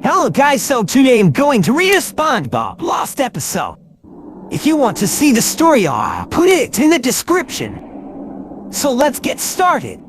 Hello guys, so today I'm going to read a SpongeBob Lost episode. If you want to see the story, I'll put it in the description. So let's get started.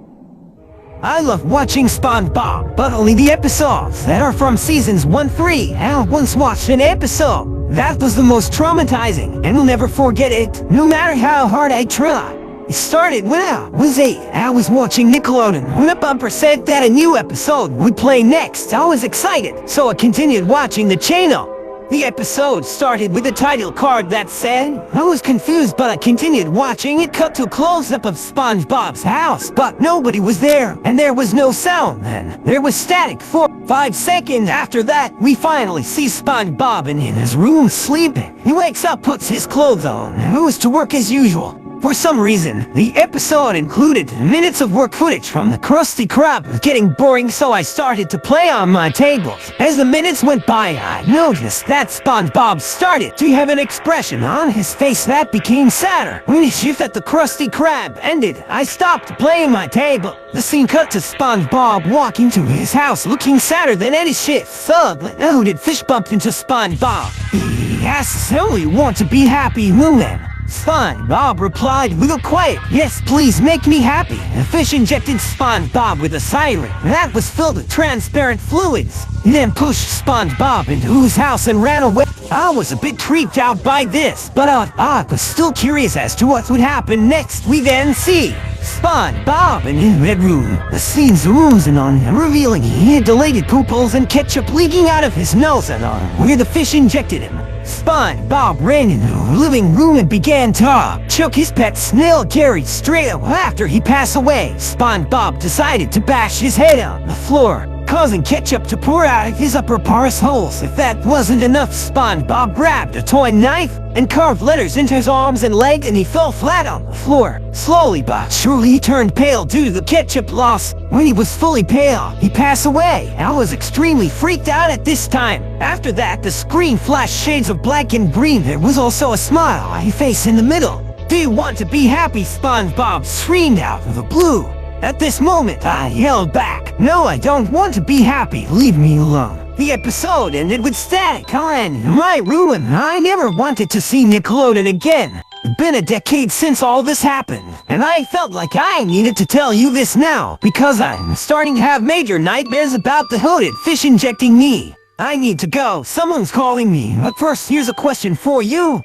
I love watching SpongeBob, but only the episodes that are from seasons 1-3. I once watched an episode that was the most traumatizing, and will never forget it, no matter how hard I try. It started when I was 8. I was watching Nickelodeon when a bumper said that a new episode would play next. I was excited, so I continued watching the channel. The episode started with a title card that said, I was confused, but I continued watching. It cut to a close-up of SpongeBob's house, but nobody was there, and there was no sound. Then there was static for 5 seconds. After that, we finally see SpongeBob in his room sleeping. He wakes up, puts his clothes on, and goes to work as usual. For some reason, the episode included minutes of work footage from the Krusty Krab. It was getting boring, so I started to play on my tables. As the minutes went by, I noticed that SpongeBob started to have an expression on his face that became sadder. When his shift at the Krusty Krab ended, I stopped playing my table. The scene cut to SpongeBob walking to his house looking sadder than any shift. Thug, a hooded fish bumped into SpongeBob. He asks, "I only want to be happy, woman." SpongeBob replied with a quiet, "Yes, please make me happy." The fish injected SpongeBob with a siren that was filled with transparent fluids. He then pushed SpongeBob into his house and ran away. I was a bit creeped out by this, but I was still curious as to what would happen next. We then see SpongeBob in his bedroom. The scene zooms in on him, revealing he had dilated poop holes and ketchup leaking out of his nose and on where the fish injected him. SpongeBob ran into the living room and began to choke his pet snail Gary straight up. After he passed away, SpongeBob decided to bash his head on the floor, causing ketchup to pour out of his upper parse holes. If that wasn't enough, SpongeBob grabbed a toy knife and carved letters into his arms and legs, and he fell flat on the floor. Slowly but surely he turned pale due to the ketchup loss. When he was fully pale, he passed away. I was extremely freaked out at this time. After that, the screen flashed shades of black and green. There was also a smiley face in the middle. "Do you want to be happy?" SpongeBob screamed out of the blue. At this moment, I yelled back, "No, I don't want to be happy. Leave me alone." The episode ended with static. I ran in my room and I never wanted to see Nickelodeon again. It's been a decade since all this happened, and I felt like I needed to tell you this now, because I'm starting to have major nightmares about the hooded fish injecting me. I need to go. Someone's calling me. But first, here's a question for you.